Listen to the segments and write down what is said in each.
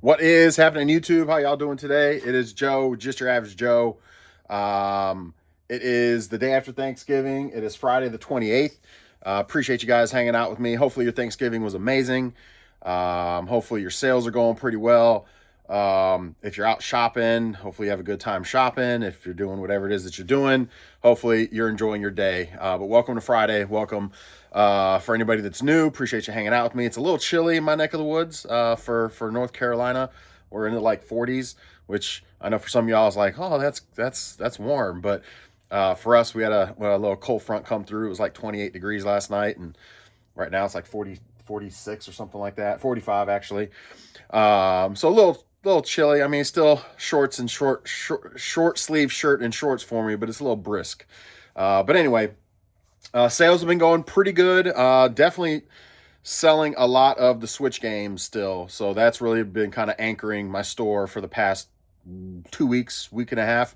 What is happening, YouTube? How y'all doing today? It is Joe, just your average Joe. It is the day after Thanksgiving. It is Friday the 28th. Appreciate you guys hanging out with me. Hopefully your Thanksgiving was amazing. Hopefully your sales are going pretty well. If you're out shopping, hopefully you have a good time shopping. If you're doing whatever it is that you're doing, hopefully you're enjoying your day. But welcome to Friday. Welcome. For anybody that's new, appreciate you hanging out with me. It's a little chilly in my neck of the woods for North Carolina. We're in the like 40s, which I know for some of y'all is like, oh, that's warm. But for us, we had a little cold front come through. It was like 28 degrees last night, and right now it's like 46 or something like that, 45 actually. So a little chilly. I mean, still shorts and short sleeve shirt and shorts for me, but it's a little brisk. But anyway. Sales have been going pretty good. Definitely selling a lot of the Switch games still. So that's really been kind of anchoring my store for the past 2 weeks, week and a half,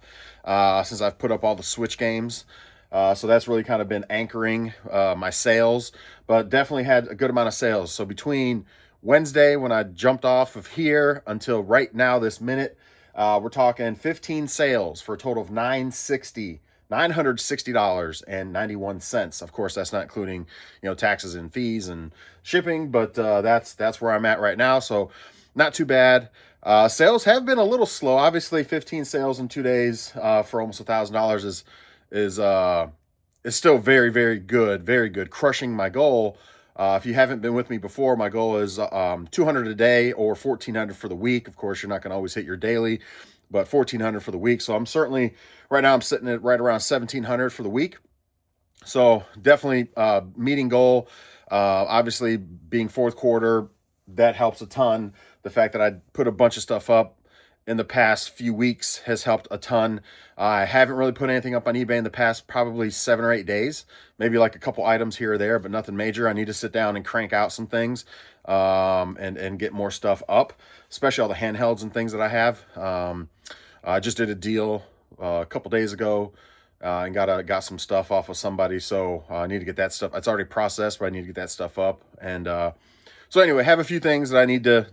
since I've put up all the Switch games. So that's really kind of been anchoring my sales, but definitely had a good amount of sales. So between Wednesday, when I jumped off of here, until right now, this minute, we're talking 15 sales for a total of $960.91. Of course, that's not including, taxes and fees and shipping, but that's where I'm at right now. So not too bad. Sales have been a little slow. Obviously, 15 sales in 2 days for almost $1,000 is still very, very good, very good. Crushing my goal. If you haven't been with me before, my goal is 200 a day or 1,400 for the week. Of course, you're not going to always hit your daily, but 1,400 for the week. So I'm certainly, right now I'm sitting at right around 1,700 for the week. So definitely meeting goal. Obviously being fourth quarter, that helps a ton. The fact that I put a bunch of stuff up in the past few weeks has helped a ton. I haven't really put anything up on eBay in the past probably 7 or 8 days, maybe like a couple items here or there, but nothing major. I need to sit down and crank out some things and get more stuff up, especially all the handhelds and things that I have. I just did a deal a couple days ago and got some stuff off of somebody, so I need to get that stuff. It's already processed, but I need to get that stuff up. And so anyway, have a few things that I need to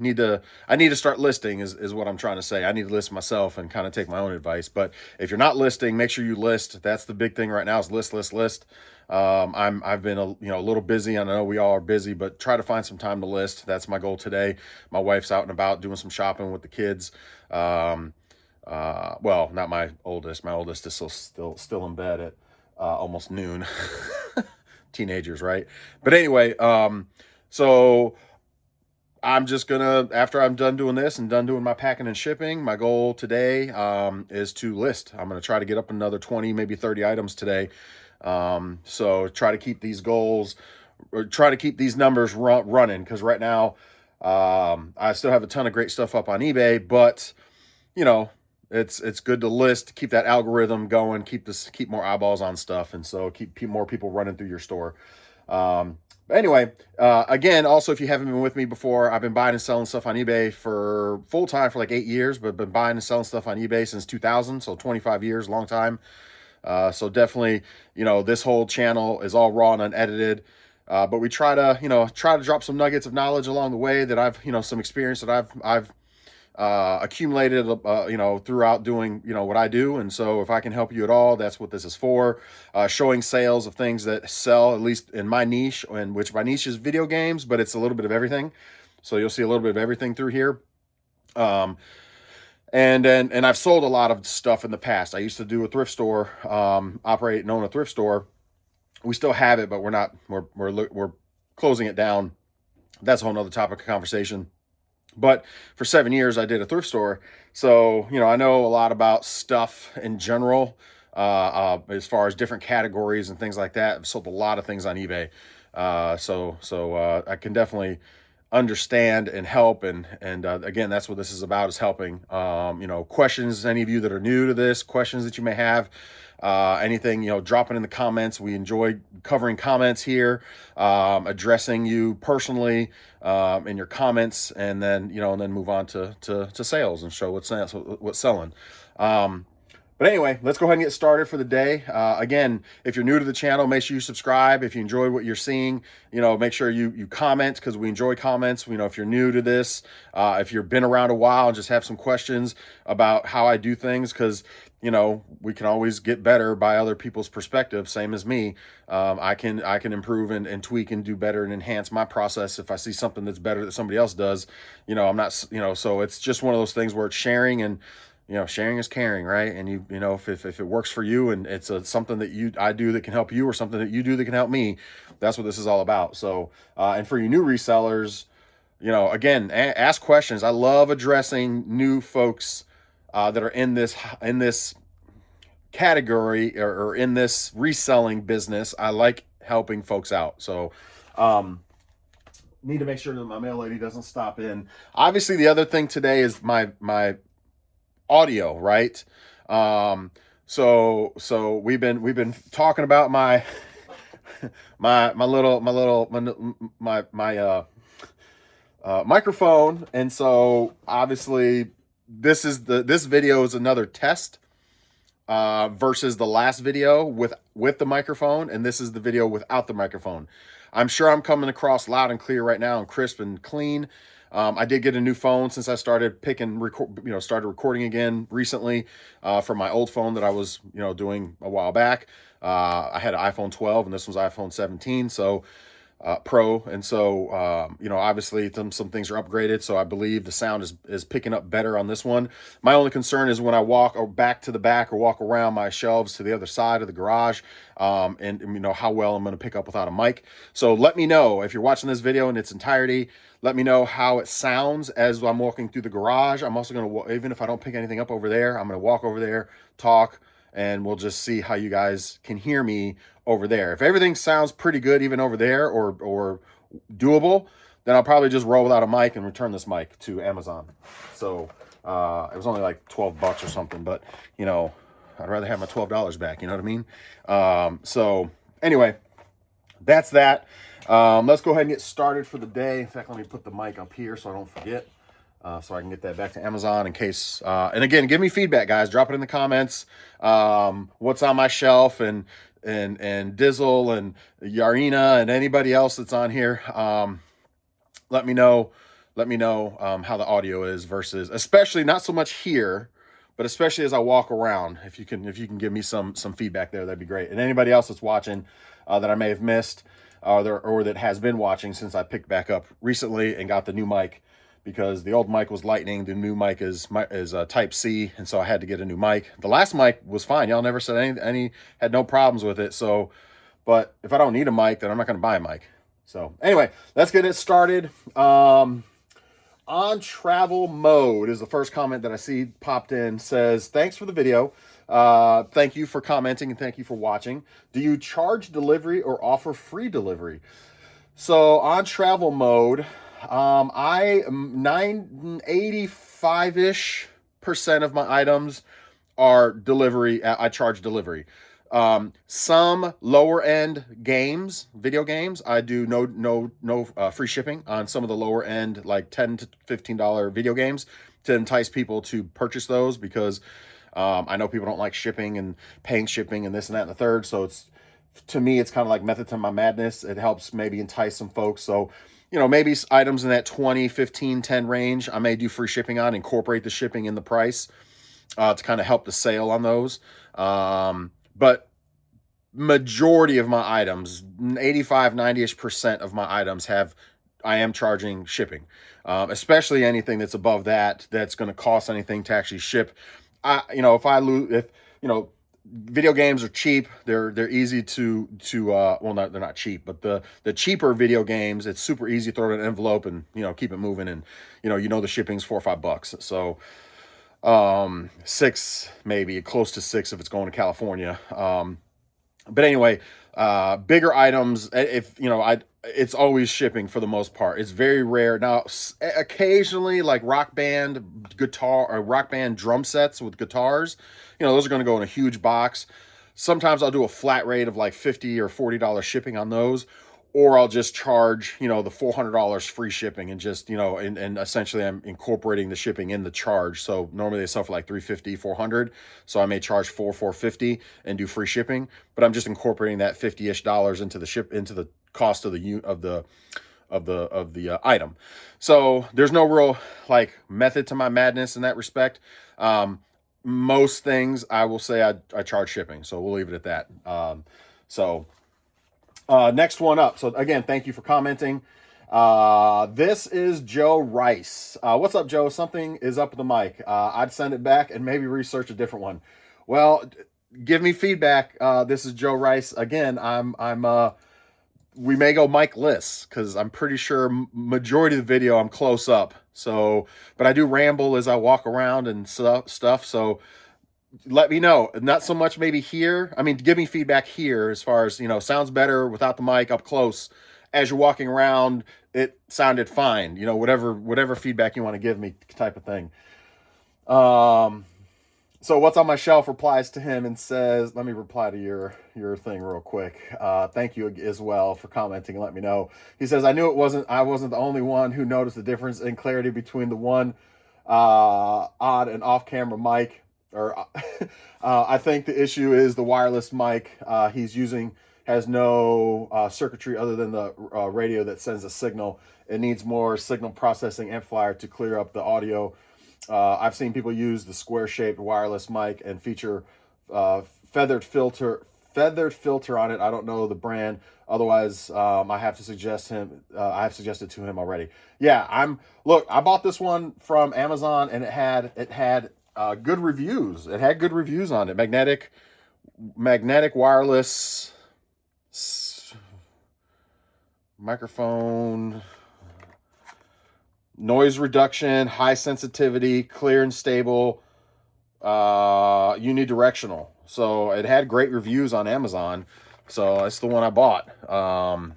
start listing is what I'm trying to say. I need to list myself and kind of take my own advice. But if you're not listing, make sure you list. That's the big thing right now, is list. I've been a little busy. I know we all are busy, but try to find some time to list. That's my goal today. My wife's out and about doing some shopping with the kids. Well, not my oldest. My oldest is still in bed at almost noon. Teenagers, right? But anyway, so I'm just gonna, after I'm done doing this and done doing my packing and shipping, my goal today is to list. I'm gonna try to get up another 20, maybe 30 items today. So try to keep these goals, or try to keep these numbers running, because right now I still have a ton of great stuff up on eBay, but it's good to list, keep that algorithm going, keep more eyeballs on stuff, and so keep more people running through your store. But anyway, again, also, if you haven't been with me before, I've been buying and selling stuff on eBay for full time for like 8 years, but been buying and selling stuff on eBay since 2000, so 25 years, long time. So definitely, this whole channel is all raw and unedited. But we try to drop some nuggets of knowledge along the way that I've, some experience that I've accumulated, throughout doing, what I do. And so if I can help you at all, that's what this is for. Showing sales of things that sell, at least in my niche, and which my niche is video games, but it's a little bit of everything. So you'll see a little bit of everything through here. And I've sold a lot of stuff in the past. I used to do a thrift store, operate and own a thrift store. We still have it, but we're closing it down. That's a whole nother topic of conversation. But for 7 years, I did a thrift store. So, I know a lot about stuff in general, as far as different categories and things like that. I've sold a lot of things on eBay. So I can definitely understand and help. And again, that's what this is about, is helping. Questions, any of you that are new to this, questions that you may have, anything, drop it in the comments. We enjoy covering comments here, addressing you personally in your comments, and then move on to sales and show what's selling. But anyway, let's go ahead and get started for the day. Again, if you're new to the channel, make sure you subscribe. If you enjoy what you're seeing, make sure you comment, because we enjoy comments. If you're new to this, if you've been around a while and just have some questions about how I do things, because we can always get better by other people's perspective, same as me. I can improve and tweak and do better and enhance my process if I see something that's better that somebody else does. I'm not, so it's just one of those things where it's sharing, and sharing is caring, right? And if it works for you, and it's something that I do that can help you, or something that you do that can help me, that's what this is all about. So, and for you new resellers, again, ask questions. I love addressing new folks that are in this category, or in this reselling business. I like helping folks out. So, need to make sure that my mail lady doesn't stop in. Obviously, the other thing today is my audio, right? So we've been talking about my microphone, and so obviously this video is another test versus the last video with the microphone, and this is the video without the microphone. I'm sure I'm coming across loud and clear right now, and crisp and clean. I did get a new phone since I started started recording again recently, from my old phone that I was, doing a while back. I had an iPhone 12, and this was iPhone 17, so Pro, and so obviously some things are upgraded, so I believe the sound is picking up better on this one. My only concern is when I walk back to the back, or walk around my shelves to the other side of the garage, and how well I'm going to pick up without a mic. So let me know if you're watching this video in its entirety. Let me know how it sounds as I'm walking through the garage. I'm also going to, even if I don't pick anything up over there, I'm going to walk over there, talk, and we'll just see how you guys can hear me over there. If everything sounds pretty good even over there, or doable, then I'll probably just roll without a mic and return this mic to Amazon. So it was only like 12 bucks or something, but I'd rather have my $12 back, you know what I mean? So anyway, that's that. Let's go ahead and get started for the day. In fact, let me put the mic up here so I don't forget, so I can get that back to Amazon in case. And again, give me feedback, guys. Drop it in the comments. What's on my shelf, and Dizzle and Yarina and anybody else that's on here. Let me know how the audio is, versus, especially not so much here, but especially as I walk around. If you can give me some feedback there, that'd be great. And anybody else that's watching that I may have missed, or that has been watching since I picked back up recently and got the new mic, because the old mic was Lightning, the new mic is Type C, and so I had to get a new mic. The last mic was fine. Y'all never said any had no problems with it. So, but if I don't need a mic, then I'm not going to buy a mic. So anyway, let's get it started. On travel mode is the first comment that I see popped in. Says, thanks for the video. Thank you for commenting, and thank you for watching. Do you charge delivery or offer free delivery? So on travel mode, I 85-ish% of my items are delivery. I charge delivery. Some lower end games, video games, I do no free shipping on some of the lower end, like $10 to $15 video games, to entice people to purchase those, because I know people don't like shipping and paying shipping and this and that and the third. So to me, it's kind of like method to my madness. It helps maybe entice some folks. So maybe items in that 20, 15, 10 range, I may do free shipping on, incorporate the shipping in the price to kind of help the sale on those. But majority of my items, 85, 90-ish% of my items I am charging shipping, especially anything that's above that's going to cost anything to actually ship. Video games are cheap. They're easy to well, they're not cheap, but the cheaper video games, it's super easy to throw it in an envelope and keep it moving, and the shipping's $4 or $5. So $6, maybe close to $6 if it's going to California. But anyway, bigger items, it's always shipping for the most part. It's very rare. Now, occasionally, like rock band guitar or rock band drum sets with guitars, those are going to go in a huge box. Sometimes I'll do a flat rate of like $50 or $40 shipping on those. or I'll just charge, the $400 free shipping, and just, and essentially I'm incorporating the shipping in the charge. So normally they sell for like $350, $400. So I may charge $450 and do free shipping, but I'm just incorporating that $50-ish into the cost of the item. So there's no real like method to my madness in that respect. Most things I will say I charge shipping. So we'll leave it at that. Next one up. So again, thank you for commenting. This is Joe Rice. What's up, Joe? Something is up with the mic. I'd send it back and maybe research a different one. Well, give me feedback. This is Joe Rice. Again, we may go mic-less because I'm pretty sure majority of the video I'm close up. So, but I do ramble as I walk around and stuff. So let me know. Not so much maybe here. I mean, give me feedback here as far as, sounds better without the mic up close. As you're walking around, it sounded fine. Whatever feedback you want to give me type of thing. So what's on my shelf replies to him and says, let me reply to your thing real quick. Thank you as well for commenting and let me know. He says, I wasn't the only one who noticed the difference in clarity between the one on and off camera mic. I think the issue is the wireless mic he's using has no circuitry other than the radio that sends a signal. It needs more signal processing amplifier to clear up the audio. I've seen people use the square-shaped wireless mic and feature feathered filter on it. I don't know the brand. Otherwise, I have suggested to him already. Yeah, I bought this one from Amazon, and it had good reviews. It had good reviews on it. Magnetic wireless microphone, noise reduction, high sensitivity, clear and stable, unidirectional. So it had great reviews on Amazon. So it's the one I bought. And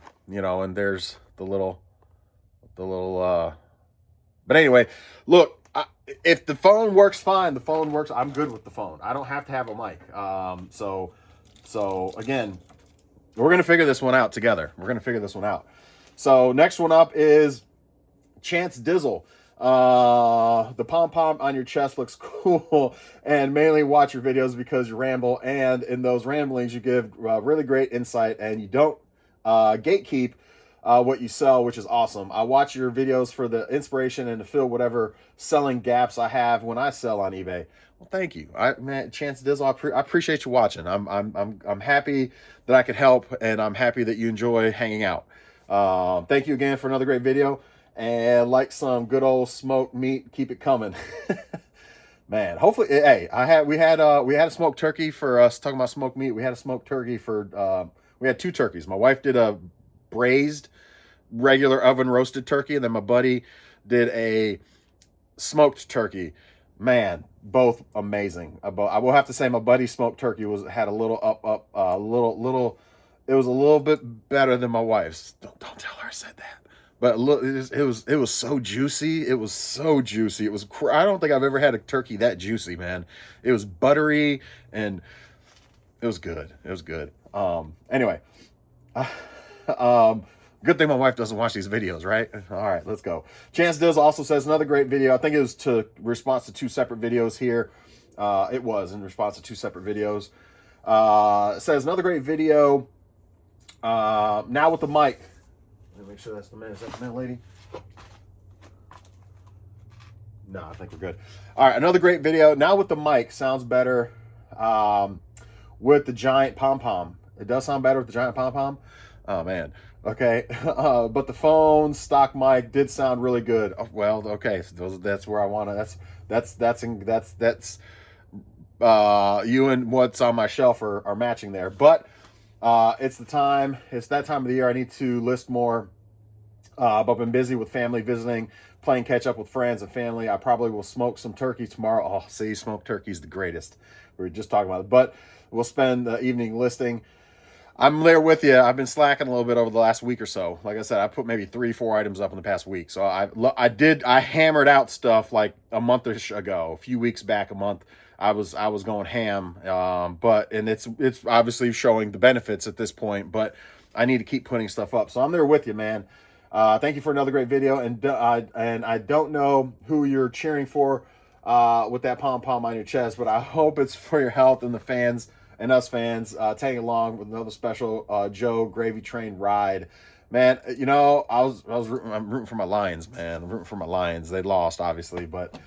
there's the little, but anyway, look, if the phone works fine, the phone works. I'm good with the phone. I don't have to have a mic. So again, we're going to figure this one out together. So next one up is Chance Dizzle. The pom-pom on your chest looks cool, and mainly watch your videos because you ramble, and in those ramblings you give really great insight, and you don't gatekeep what you sell, which is awesome. I watch your videos for the inspiration and to fill whatever selling gaps I have when I sell on eBay. Well, thank you. Chance Dizzle, I appreciate you watching. I'm happy that I could help, and I'm happy that you enjoy hanging out. Thank you again for another great video. And like some good old smoked meat, keep it coming. Man, hopefully, hey, we had a smoked turkey for us. Talking about smoked meat, we had a smoked turkey for we had 2 turkeys. My wife did a braised regular oven roasted turkey, and then my buddy did a smoked turkey. Man, both amazing. I will have to say my buddy's smoked turkey had a little it was a little bit better than my wife's. Don't tell her I said that. But look, it was so juicy. It was so juicy. I don't think I've ever had a turkey that juicy, man. It was buttery and it was good. Anyway, good thing my wife doesn't watch these videos, right? All right, let's go. Chance Dizzle also says another great video. I think it was response to 2 separate videos here. It was in response to 2 separate videos. It says another great video. Now with the mic. Let me make sure that's the man. Is that the man, lady? No, I think we're good. All right, another great video. Now with the mic, sounds better with the giant pom-pom. It does sound better with the giant pom-pom. Oh, man. Okay. But the phone stock mic did sound really good. Oh, well, okay. So that's where I want to. That's you and what's on my shelf are matching there. But it's that time of the year I need to list more. But I've been busy with family visiting, playing catch up with friends and family. I probably will smoke some turkey tomorrow. Oh, see, smoked turkey's the greatest. We were just talking about it. But we'll spend the evening listing. I'm there with you. I've been slacking a little bit over the last week or so. Like I said, I put maybe 3-4 items up in the past week. So I hammered out stuff like a month-ish ago, a few weeks back, a month. I was going ham. But it's obviously showing the benefits at this point. But I need to keep putting stuff up. So I'm there with you, man. Thank you for another great video. And I don't know who you're cheering for with that pom-pom on your chest, but I hope it's for your health and the fans and us fans tagging along with another special Joe Gravy Train ride. Man, you know, I'm rooting for my Lions, man. I'm rooting for my Lions. They lost, obviously, but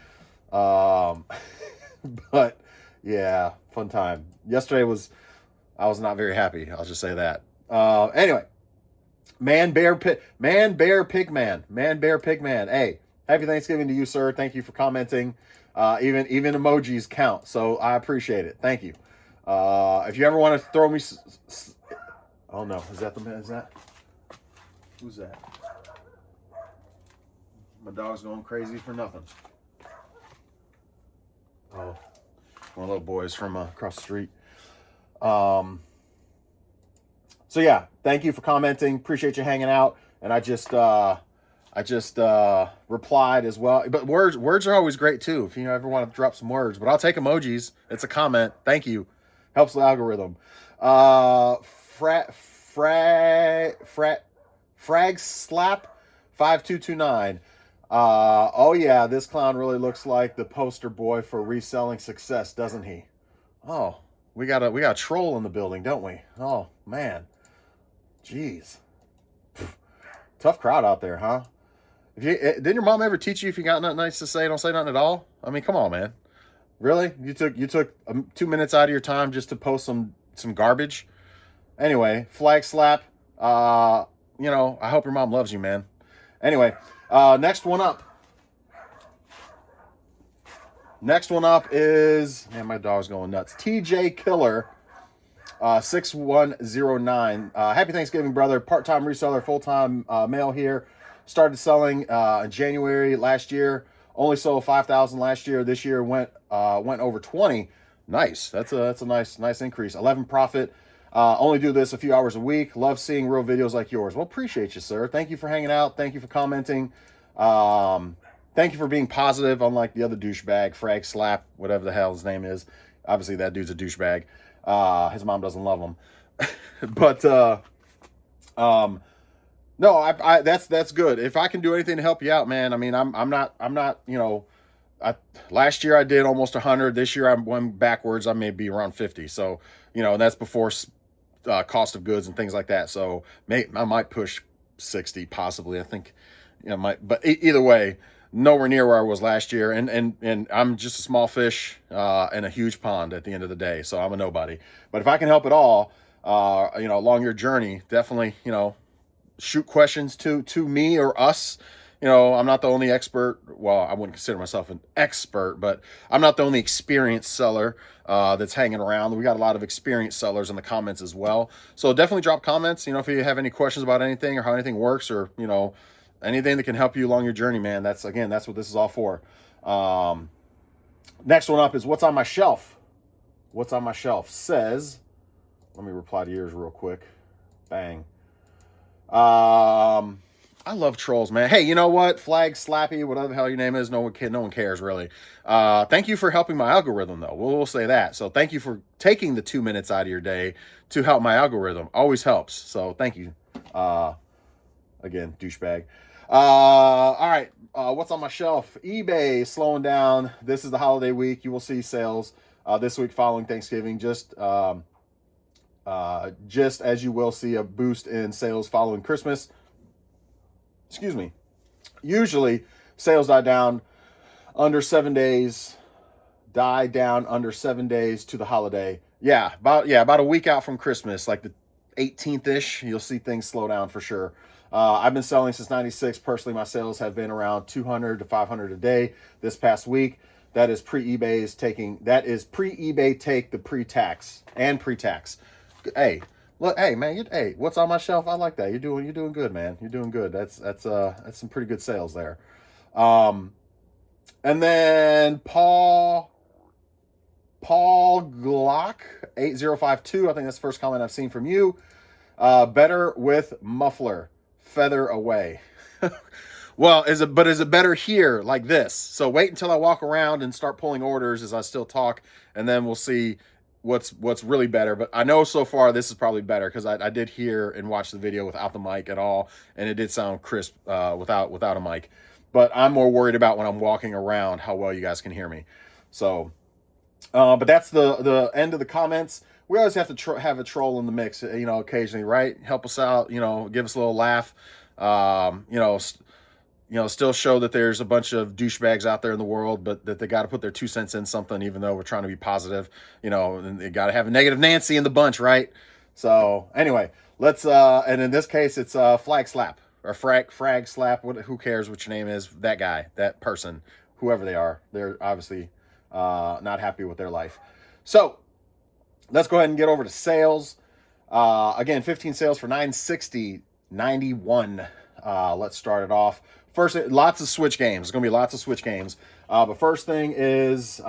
but yeah, fun time. Yesterday I was not very happy. I'll just say that. Anyway, man, bear, pig man. Hey, happy Thanksgiving to you, sir. Thank you for commenting. Even emojis count, so I appreciate it. Thank you. If you ever want to throw me, oh no, is that the man? Is that? Who's that? My dog's going crazy for nothing. Oh, one of the little boys from across the street. So yeah, thank you for commenting. Appreciate you hanging out. And I just replied as well. But words are always great too. If you ever want to drop some words, but I'll take emojis. It's a comment. Thank you. Helps the algorithm. Frag slap 5229. Oh yeah, this clown really looks like the poster boy for reselling success, doesn't he? Oh, we got a troll in the building, don't we? Oh man, jeez, tough crowd out there, huh? Didn't your mom ever teach you if you got nothing nice to say, don't say nothing at all? I mean, come on, man. Really? You took 2 minutes out of your time just to post some garbage? Anyway, flag slap. You know, I hope your mom loves you, man. Anyway, next one up. Next one up is, man, my dog's going nuts. TJ Killer, 6109. Happy Thanksgiving, brother. Part-time reseller, full-time male here. Started selling in January last year. Only sold 5,000 last year. This year went over 20. Nice. That's a nice increase. 11 profit. Only do this a few hours a week. Love seeing real videos like yours. Well, appreciate you, sir. Thank you for hanging out. Thank you for commenting. Thank you for being positive, unlike the other douchebag, Frag Slap, whatever the hell his name is. Obviously, that dude's a douchebag. His mom doesn't love him. But no, that's good. If I can do anything to help you out, man. I mean, I'm not, you know, last year I did almost 100. This year I went backwards. I may be around 50. So, you know, and that's before cost of goods and things like that. So I might push 60 possibly. I think, you know, but either way, nowhere near where I was last year. And I'm just a small fish in a huge pond at the end of the day. So I'm a nobody. But if I can help at all, you know, along your journey, definitely, you know, shoot questions to me or us. You know, I'm not the only expert. Well, I wouldn't consider myself an expert, but I'm not the only experienced seller that's hanging around. We got a lot of experienced sellers in the comments as well. So definitely drop comments. You know, if you have any questions about anything or how anything works, or, you know, anything that can help you along your journey, man. That's what this is all for. Next one up is what's on my shelf. What's on my shelf says, let me reply to yours real quick. Bang. I love trolls, man. Hey, you know what? Flag Slappy, whatever the hell your name is, no one cares really. Thank you for helping my algorithm, though. We'll say that. So thank you for taking the 2 minutes out of your day to help my algorithm. Always helps. So thank you. Again, douchebag. All right. What's on my shelf? eBay slowing down. This is the holiday week. You will see sales this week following Thanksgiving. Just as you will see a boost in sales following Christmas. Excuse me. Usually sales die down under 7 days to the holiday. Yeah, about a week out from Christmas, like the 18th-ish, you'll see things slow down for sure. I've been selling since 96. Personally, my sales have been around 200 to 500 a day this past week. That is pre-eBay take the pre-tax. Hey, look, hey man, hey, what's on my shelf? I like that. You're doing good, man. You're doing good. That's some pretty good sales there. And then Paul Glock 8052. I think that's the first comment I've seen from you. Better with muffler, feather away. Well, is it better here like this? So wait until I walk around and start pulling orders as I still talk, and then we'll see what's really better, but I know so far this is probably better because I did hear and watch the video without the mic at all, and it did sound crisp without a mic. But I'm more worried about when I'm walking around how well you guys can hear me. So, but that's the end of the comments. We always have to have a troll in the mix, occasionally, right? Help us out, give us a little laugh. Still show that there's a bunch of douchebags out there in the world, but that they got to put their 2 cents in something, even though we're trying to be positive, and they got to have a negative Nancy in the bunch, right? So anyway, let's, and in this case, it's flag slap or frag slap. Who cares what your name is? That guy, that person, whoever they are, they're obviously not happy with their life. So let's go ahead and get over to sales. Again, 15 sales for $960.91. Let's start it off. First, lots of Switch games. There's going to be lots of Switch games. But first thing is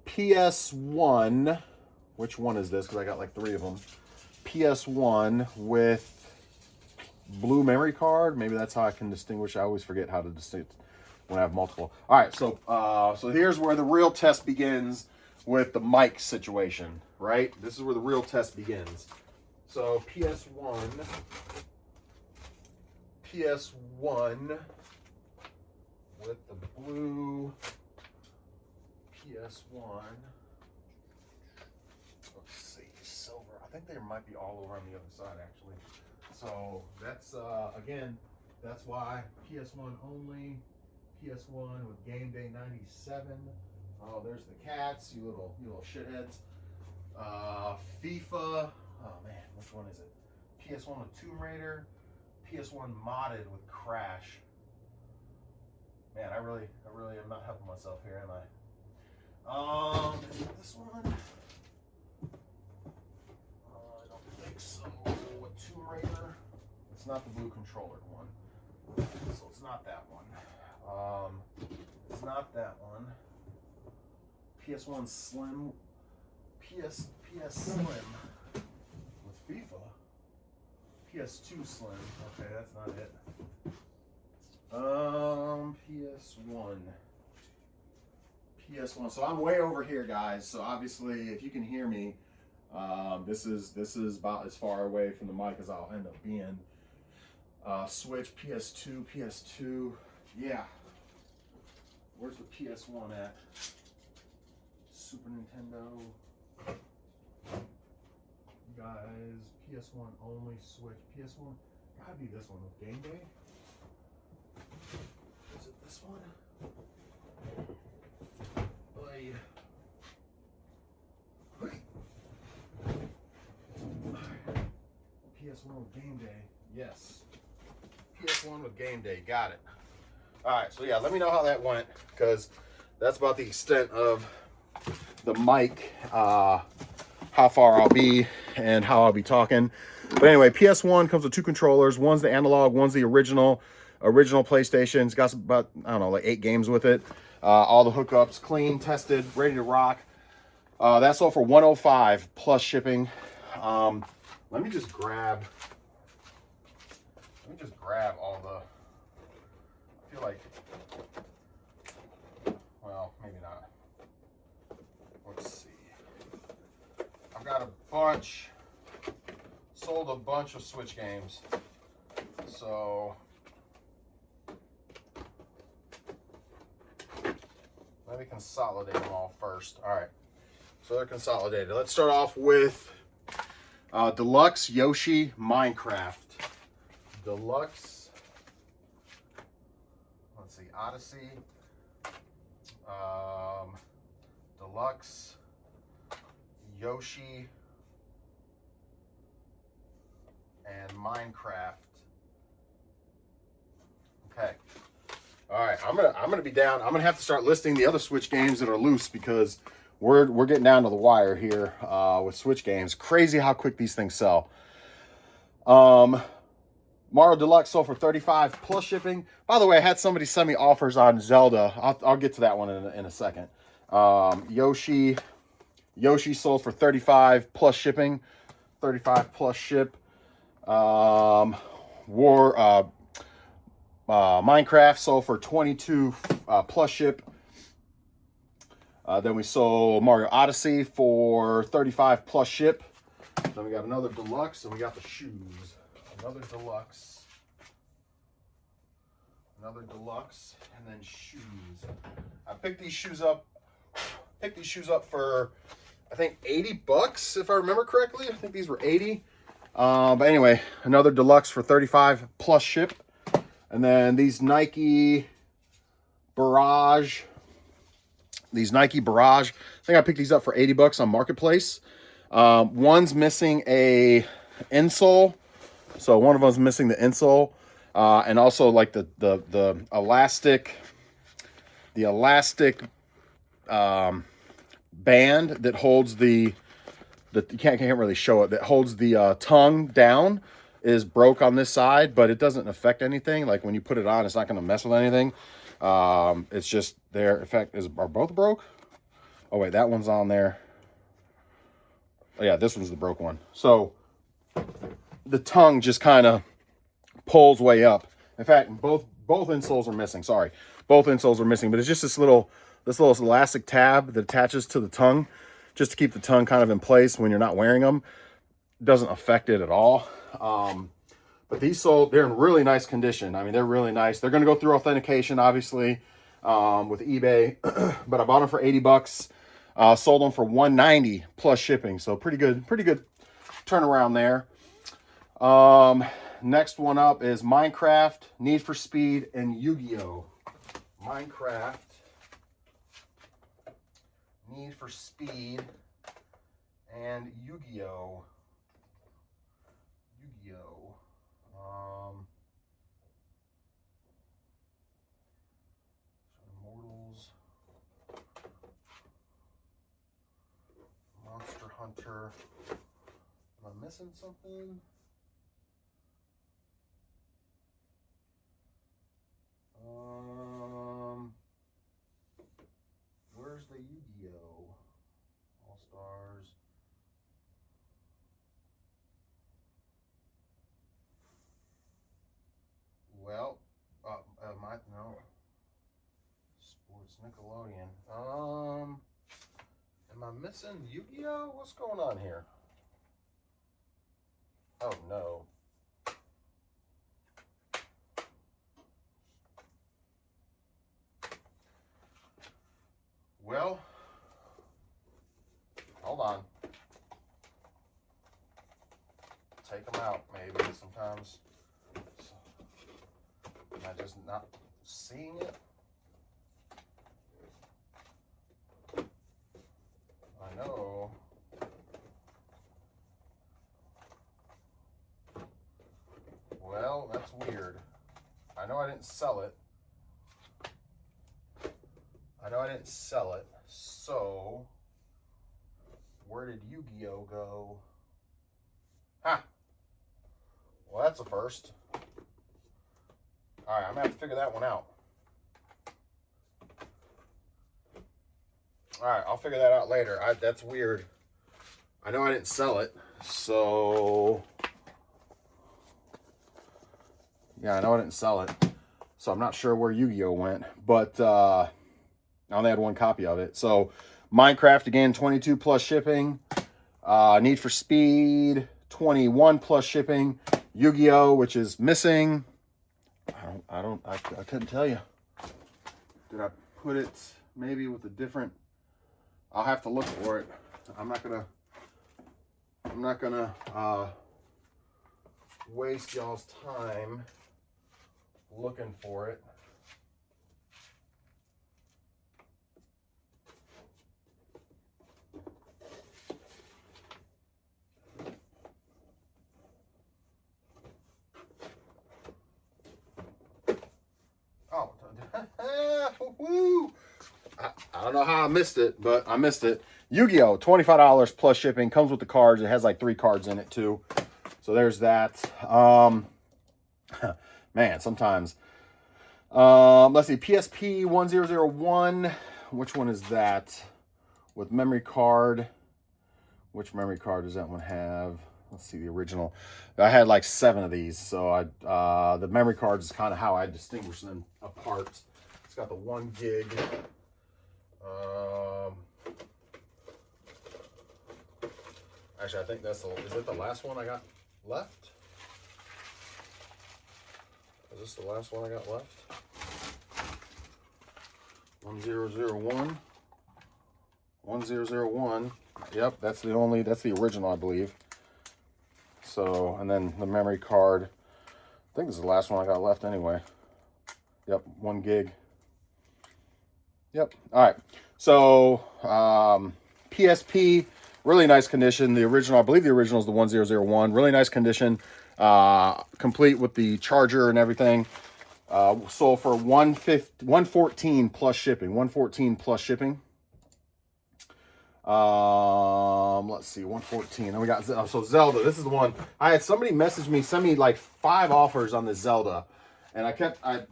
PS1. Which one is this? Because I got like 3 of them. PS1 with blue memory card. Maybe that's how I can distinguish. I always forget how to distinguish when I have multiple. All right, so here's where the real test begins with the mic situation, right? This is where the real test begins. So PS1 with the blue PS1. Let's see, silver. I think they might be all over on the other side, actually. So that's again, that's why PS1 only. PS1 with Game Day 97. Oh, there's the cats, you little shitheads. FIFA. Oh man, which one is it? PS1 with Tomb Raider. PS1 modded with Crash. Man, I really am not helping myself here, am I? Is it this one? I don't think so. With Tomb Raider. It's not the blue controller one. So it's not that one. It's not that one. PS1 Slim. PS Slim with FIFA. PS2 Slim. Okay, that's not it. PS1. So I'm way over here, guys. So obviously, if you can hear me, this is about as far away from the mic as I'll end up being. Switch, PS2. Yeah. Where's the PS1 at? Super Nintendo. You guys, PS1 only, Switch. PS1, gotta be this one with Game Day. Is it this one? Oy. PS1 with Game Day. Yes. PS1 with Game Day. Got it. All right. So yeah, let me know how that went, because that's about the extent of the mic, how far I'll be and how I'll be talking. But anyway, PS1 comes with 2 controllers. One's the analog, one's the original PlayStation. It's got about, I don't know, like 8 games with it. All the hookups clean, tested, ready to rock. That's all for $105 plus shipping. Let me just grab all the, I feel like, well, maybe not. Let's see. I've got sold a bunch of Switch games. So let me consolidate them all first. All right, so they're consolidated. Let's start off with Deluxe Yoshi Minecraft. Deluxe, let's see, Odyssey, Deluxe Yoshi and Minecraft. Okay. All right, I'm gonna be down. I'm gonna have to start listing the other Switch games that are loose, because we're getting down to the wire here with Switch games. Crazy how quick these things sell. Mario Deluxe sold for $35 plus shipping. By the way, I had somebody send me offers on Zelda. I'll get to that one in a second. Yoshi sold for $35 plus shipping. 35 plus ship. Minecraft sold for 22 plus ship. Then we sold Mario Odyssey for 35 plus ship. Then we got another deluxe, and we got the shoes. Another deluxe, and then shoes. I picked these shoes up. For I think 80 bucks, if I remember correctly. I think these were 80. But anyway, another deluxe for 35 plus ship. And then these Nike Barrage. I think I picked these up for 80 bucks on Marketplace. One's missing a insole. So one of them's missing the insole. And also like the elastic band that holds you can't really show it, that holds the tongue down is broke on this side, but it doesn't affect anything. Like when you put it on, it's not going to mess with anything. It's just their effect are both broke. Oh wait, that one's on there. Oh yeah, this one's the broke one. So the tongue just kind of pulls way up. In fact, both insoles are missing. Sorry, both insoles are missing, but it's just this little elastic tab that attaches to the tongue, just to keep the tongue kind of in place when you're not wearing them. It doesn't affect it at all. But these they're in really nice condition. I mean, they're really nice. They're going to go through authentication, obviously, with eBay. But I bought them for 80 bucks. Sold them for 190 plus shipping. So pretty good turnaround there. Next one up is Minecraft, Need for Speed, and Yu-Gi-Oh. Minecraft, Need for Speed, and Yu-Gi-Oh. Immortals, Monster Hunter. Am I missing something? Where's the Yu-Gi-Oh? All Stars. Well, no. Sports Nickelodeon. Am I missing Yu-Gi-Oh? What's going on here? Oh no. Well, hold on. Take them out, maybe sometimes. Am I just not seeing it? I know. Well, that's weird. I know I didn't sell it. So, where did Yu-Gi-Oh go? Ha! Well, that's a first. All right, I'm gonna have to figure that one out. All right, I'll figure that out later. That's weird. I know I didn't sell it, so yeah, I know I didn't sell it, so I'm not sure where Yu-Gi-Oh went, but I only had one copy of it. So Minecraft again, 22 plus shipping. Need for Speed, 21 plus shipping. Yu-Gi-Oh, which is missing. I couldn't tell you. Did I put it maybe with a different? I'll have to look for it. I'm not gonna waste y'all's time looking for it. Woo! I don't know how I missed it, but I missed it. Yu-Gi-Oh! $25 plus shipping. Comes with the cards. It has like 3 cards in it too. So there's that. Man, sometimes. Let's see. PSP 1001. Which one is that? With memory card. Which memory card does that one have? Let's see, the original. I had like 7 of these. So the memory cards is kind of how I distinguish them apart. It's got the 1 gig Actually, I think that's is it the last one I got left? Is this the last one I got left? 1001. 1001. Yep, that's the original, I believe. So, and then the memory card. I think this is the last one I got left anyway. Yep, 1 gig. Yep. All right. So, PSP, really nice condition. The original, I believe the original is the 1001. Really nice condition. Complete with the charger and everything. Sold for $114 plus shipping. $114 plus shipping. Let's see, 114. Then we got so Zelda. This is the one I had somebody message me, send me like 5 offers on the Zelda, and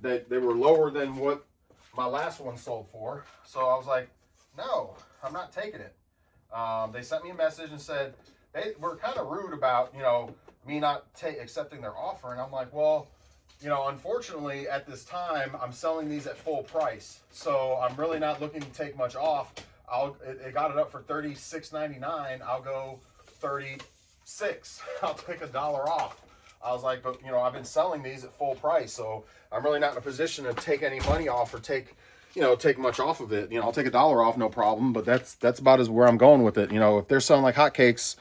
they were lower than what my last one sold for. So I was like, no, I'm not taking it. They sent me a message and said they were kind of rude about, you know, me not accepting their offer, and I'm like, well, you know, unfortunately at this time I'm selling these at full price, so I'm really not looking to take much off. It got it up for $36.99. I'll go 36. I'll take $1 off. I was like, but you know, I've been selling these at full price, so I'm really not in a position to take any money off or take much off of it. You know, I'll take $1 off, no problem. But that's about as where I'm going with it. You know, if they're selling like hotcakes.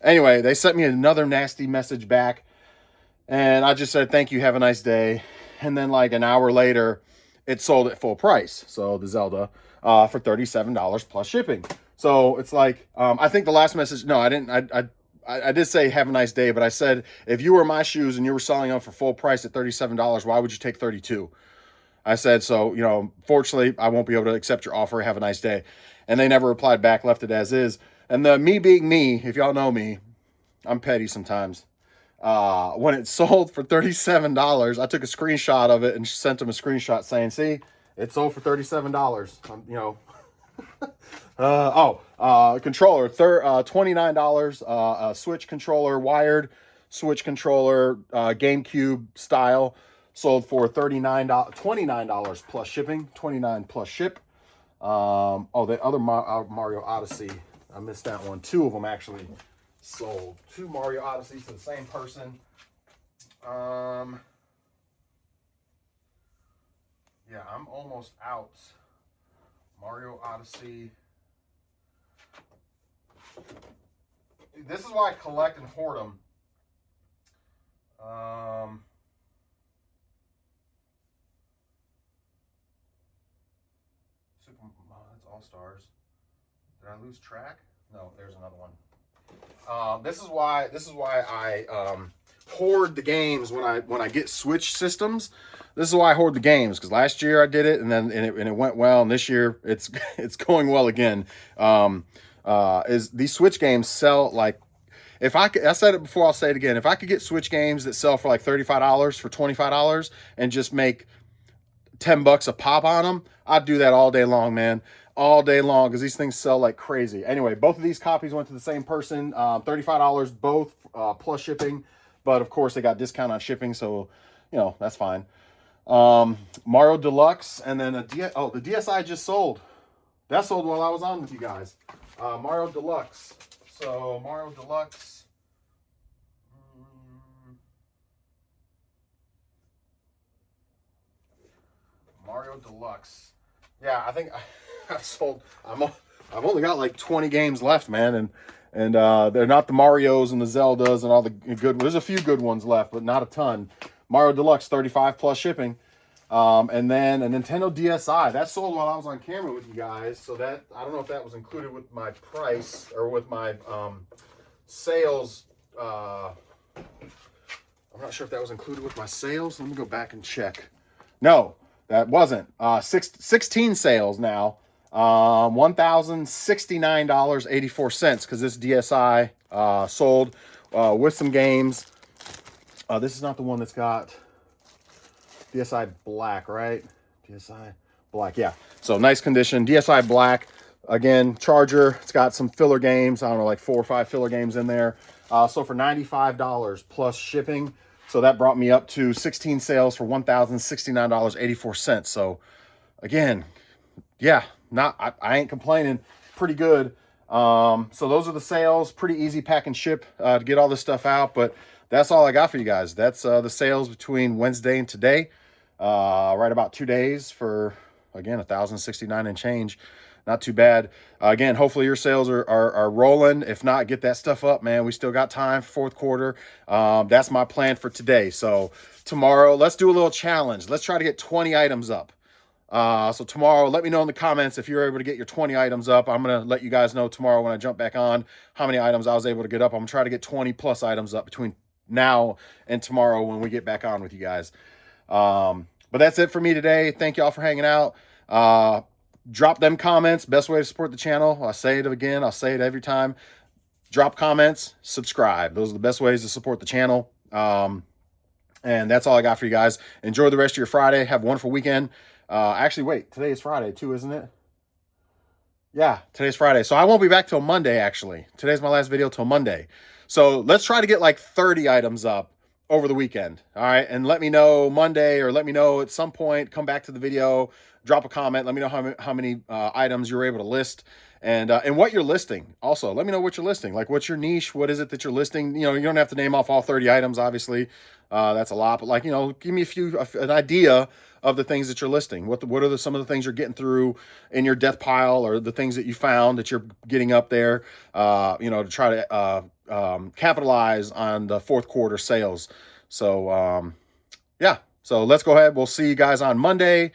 Anyway, they sent me another nasty message back, and I just said, thank you, have a nice day. And then like an hour later, it sold at full price. So the Zelda. For $37 plus shipping. So it's like, I think the last message, no, I didn't, I did say have a nice day, but I said, if you were my shoes and you were selling them for full price at $37, why would you take 32? I said, so, you know, fortunately, I won't be able to accept your offer. Have a nice day. And they never replied back, left it as is. And me being me, if y'all know me, I'm petty sometimes. When it sold for $37, I took a screenshot of it and sent them a screenshot saying, see, it sold for $37. You know, controller, $29. Switch controller, wired Switch controller, GameCube style, sold for $29 plus shipping. $29 plus ship. The other Mario Odyssey, I missed that one. 2 of them actually sold. 2 Mario Odysseys to the same person. Yeah, I'm almost out. Mario Odyssey. This is why I collect and hoard them. That's All Stars. Did I lose track? No, there's another one. This is why I hoard the games when I get Switch systems. This is why I hoard the games, because last year I did it and it went well, and this year it's going well again. Is these Switch games sell like, I said it before, I'll say it again. If I could get Switch games that sell for like $35 for $25 and just make $10 a pop on them, I'd do that all day long, man. All day long, because these things sell like crazy. Anyway, both of these copies went to the same person. $35 both, plus shipping. But of course, they got discount on shipping, so you know that's fine. Mario Deluxe, and then the DSi just sold. That sold while I was on with you guys. Mario Deluxe. So Mario Deluxe. Mario Deluxe. Yeah, I think I've sold. I've only got like 20 games left, man, and they're not the Marios and the Zeldas and all the good. There's a few good ones left, but not a ton. Mario Deluxe, 35 plus shipping, and then a Nintendo DSi that sold while I was on camera with you guys. So that, I don't know if that was included with my price or with my sales. I'm not sure if that was included with my sales. Let me go back and check. No, that wasn't. 16 sales now. $1,069.84 because this DSi sold with some games. This is not the one that's got DSi Black, right? DSi Black, yeah. So nice condition. DSi Black, again, charger. It's got some filler games. I don't know, like 4 or 5 filler games in there. So for $95 plus shipping. So that brought me up to 16 sales for $1,069.84. So again, yeah, I ain't complaining. Pretty good. So those are the sales. Pretty easy pack and ship to get all this stuff out. But that's all I got for you guys. That's the sales between Wednesday and today. Right about 2 days for, again, 1,069 and change. Not too bad. Again, hopefully your sales are rolling. If not, get that stuff up, man. We still got time for fourth quarter. That's my plan for today. So tomorrow, let's do a little challenge. Let's try to get 20 items up. So tomorrow, let me know in the comments if you're able to get your 20 items up. I'm going to let you guys know tomorrow when I jump back on how many items I was able to get up. I'm going to try to get 20 plus items up between now and tomorrow when we get back on with you guys. But that's it for me today. Thank y'all for hanging out. Drop them comments. Best way to support the channel. I'll say it again. I'll say it every time. Drop comments, subscribe. Those are the best ways to support the channel. And that's all I got for you guys. Enjoy the rest of your Friday. Have a wonderful weekend. Actually, wait, today is Friday too, isn't it? Yeah, today's Friday. So I won't be back till Monday, actually. Today's my last video till Monday. So let's try to get like 30 items up over the weekend. All right. And let me know Monday, or let me know at some point, come back to the video, drop a comment. Let me know how many items you're able to list, and what you're listing. Also, let me know what you're listing. Like, what's your niche? What is it that you're listing? You know, you don't have to name off all 30 items, obviously. That's a lot, but like, you know, give me an idea of the things that you're listing. What are some of the things you're getting through in your death pile, or the things that you found that you're getting up there, you know, to try to capitalize on the fourth quarter sales. So, yeah, so let's go ahead. We'll see you guys on Monday.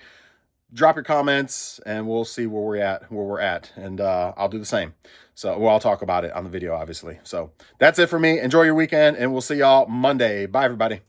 Drop your comments and we'll see where we're at. And, I'll do the same. So, well, I'll talk about it on the video, obviously. So that's it for me. Enjoy your weekend, and we'll see y'all Monday. Bye, everybody.